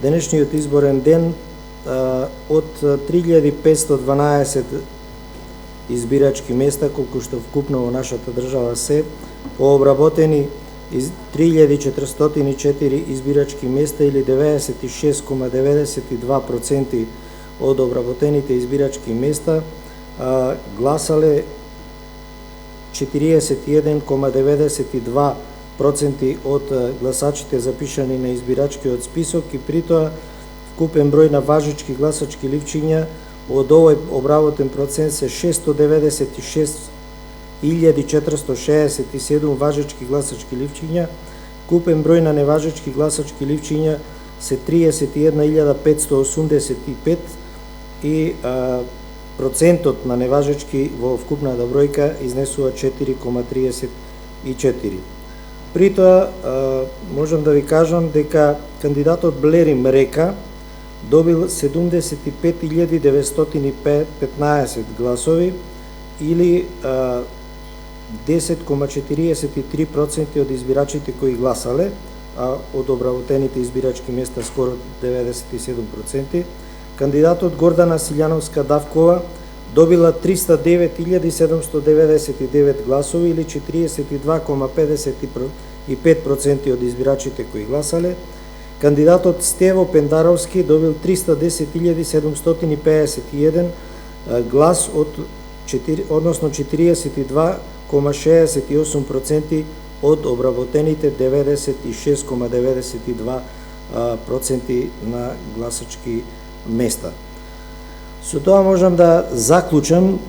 денешниот изборен ден од 3512 избирачки места, колку што вкупно во нашата држава се, пообработени 3404 избирачки места или 96,92% од обработените избирачки места, гласале 41,92% од гласачите запишани на избирачкиот список и при тоа вкупен број на важечки гласачки ливчиња од овој обработен процент се 696.467 важечки гласачки ливчиња, вкупен број на неважечки гласачки ливчиња се 31.585 и процентот на неважечки во вкупната бројка изнесува 4,34. При тоа, можам да ви кажам дека кандидатот Блери Мрека добил 75.915 гласови или 10,43% од избирачите кои гласале, а од обработените избирачки места скоро 97%. Кандидатот Гордана Силјановска Давкова добила 309.799 гласови или 42,55% од избирачите кои гласале. Кандидатот Стево Пендаровски добил 310.751 глас односно 42,68% од обработените 96,92% на гласачки места. Со тоа можам да заклучам,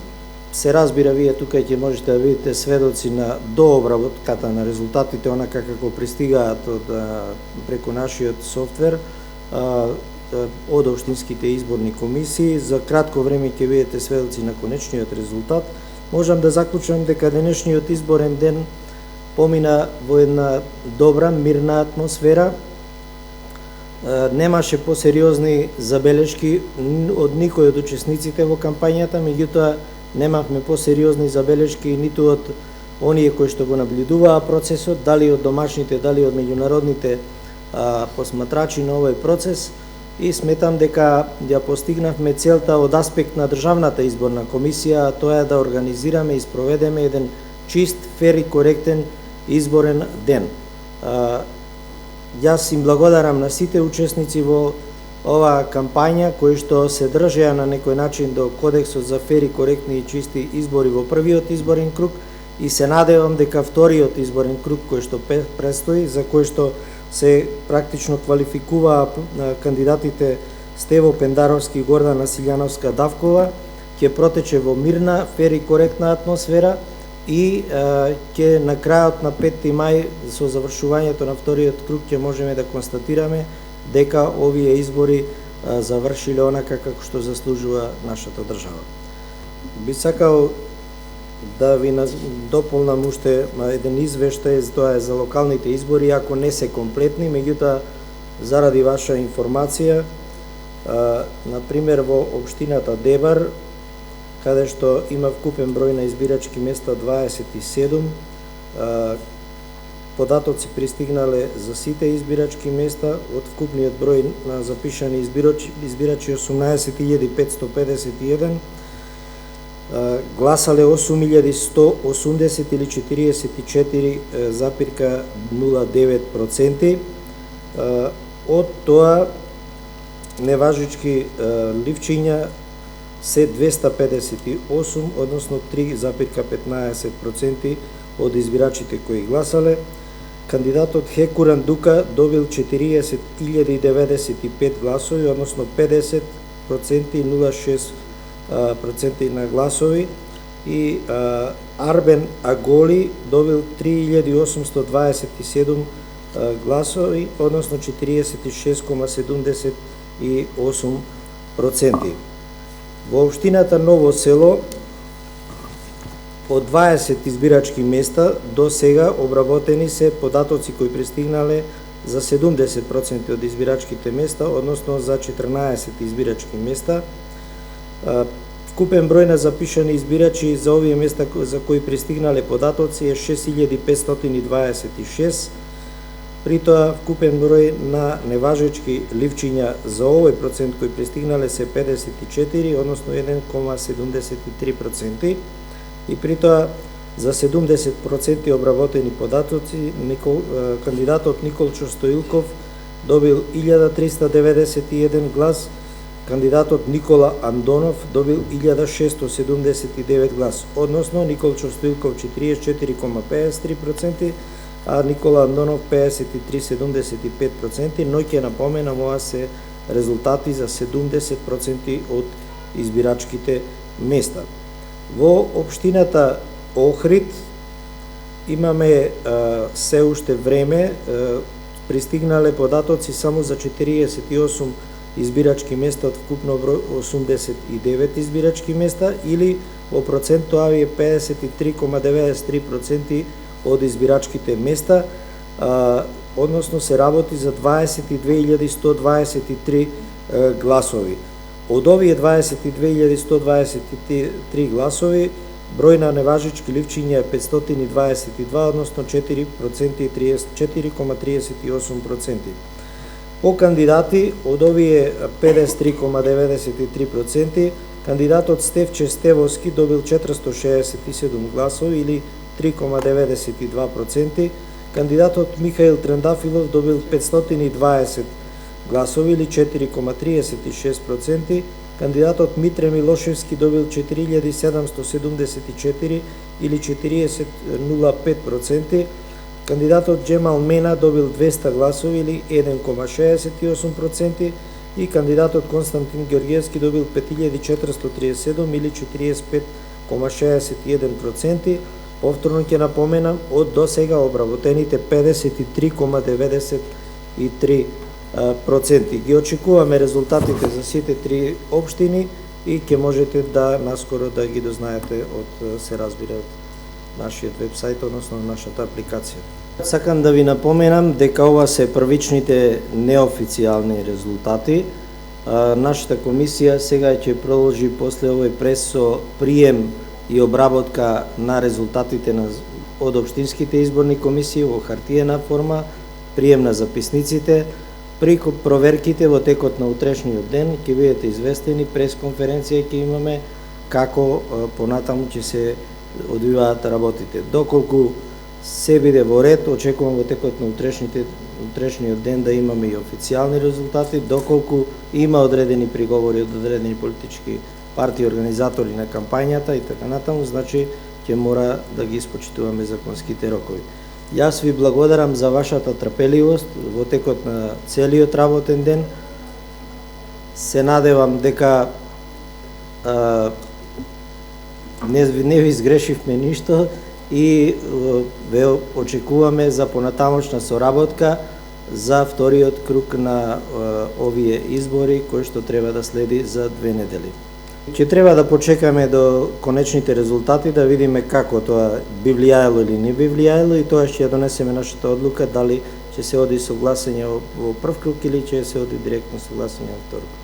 се разбира, вие тука ќе можете да видите сведоци на дообработката на резултатите, онака како пристигаат преку нашиот софтвер од општинските изборни комисии. За кратко време ќе видите сведоци на конечниот резултат. Можам да заклучам дека денешниот изборен ден помина во една добра, мирна атмосфера. Немаше посериозни забелешки од никој од учесниците во кампањата, меѓутоа немавме посериозни забелешки ниту од оние кои што го наблюдуваа процесот, дали од домашните, дали од меѓународните посматрачи на овој процес, и сметам дека ја постигнавме целта од аспект на Државната изборна комисија, а тоа е да организираме и спроведеме еден чист, фер и коректен изборен ден. Јас им благодарам на сите учесници во оваа кампања кои што се држеа на некој начин до кодексот за фер и коректни и чисти избори во првиот изборен круг, и се надевам дека вториот изборен круг кој што предстои, за кој што се практично квалификуваа кандидатите Стево Пендаровски и Гордана Силјановска Давкова, ќе протече во мирна, фер и коректна атмосфера и ќе на крајот на 5 мај со завршувањето на вториот круг ќе можеме да констатираме дека овие избори завршиле онака како што заслужува нашата држава. Би сакал да ви дополнам уште еден извештај, тоа е за локалните избори, ако не се комплетни, меѓутоа заради ваша информација, например во општината Дебар, каде што има вкупен број на избирачки места 27, податоци пристигнале за сите избирачки места, од вкупниот број на запишани избирачи 18.551, гласале 8.180 или 44,09%. Од тоа неважички ливчиња се 258, односно 3,15% од избирачите кои гласале. Кандидатот Хекуран Дука добил 40.095 гласови, односно 50,06% на гласови, и Арбен Аголи добил 3.827 гласови, односно 46,78%. Во општината Ново село од 20 избирачки места до сега обработени се податоци кои пристигнале за 70% од избирачките места, односно за 14 избирачки места. Вкупен број на запишани избирачи за овие места за кои пристигнале податоци е 6526. При тоа, вкупен број на неважечки ливчиња за овој процент кои пристигнале се 54, односно 1,73%. И при тоа, за 70% обработени податоци, кандидатот Николчо Стоилков добил 1391 глас, кандидатот Никола Андонов добил 1679 глас, односно Николчо Стоилков 44,53%, а Никола Андонов 53,75%, но ќе напоменам, ова се резултати за 70% од избирачките места. Во општината Охрид имаме се уште време, пристигнале податоци само за 48 избирачки места од вкупно број 89 избирачки места, или во процент тоа е 53,93% од избирачките места, односно се работи за 22.123 гласови. Од овие 22.123 гласови, број на неважечки ливчиња е 522, односно 4,38%. По кандидати, од овие 53,93%, кандидатот Стефче Стевоски добил 467 гласови или 3,92%, кандидатот Михаил Трендафилов добил 520 гласови или 4,36%, кандидатот Митре Милошевски добил 4774 или 40,05%, кандидатот Джемал Мена добил 200 гласови или 1,68% и кандидатот Константин Георгиевски добил 5437 или 45,61%. Повторно ќе напоменам, од досега обработените 53,3%. Ги очекуваме резултатите за сите три општини и ќе можете да наскоро да ги дознаете од се разбира од нашиот вебсайт, односно нашата апликација. Сакам да ви напоменам дека ова се првичните неофицијални резултати. Нашата комисија сега ќе продолжи после овој прес со прием и обработка на резултатите од општинските изборни комисии во хартиена форма, прием на записниците. При проверките во текот на утрешниот ден ќе бидете известени, пресконференција ќе имаме како понатаму ќе се одвиваат работите. Доколку се биде во ред, очекувам во текот на утрешниот ден да имаме и официјални резултати. Доколку има одредени приговори од одредени политички партии, организатори на кампањата и така натаму, значи ќе мора да ги испочитуваме законските рокови. Јас ви благодарам за вашата трпеливост во текот на целиот работен ден. Се надевам дека не ви изгрешивме ништо и ве очекуваме за понатамошна соработка за вториот круг на овие избори кои што треба да следи за 2 недели. Ќе треба да почекаме до конечните резултати да видиме како тоа би влијаело или не би влијаело и тоа ќе ја донесеме нашата одлука дали ќе се оди со гласање во прв круг или ќе се оди директно со гласање во втор круг.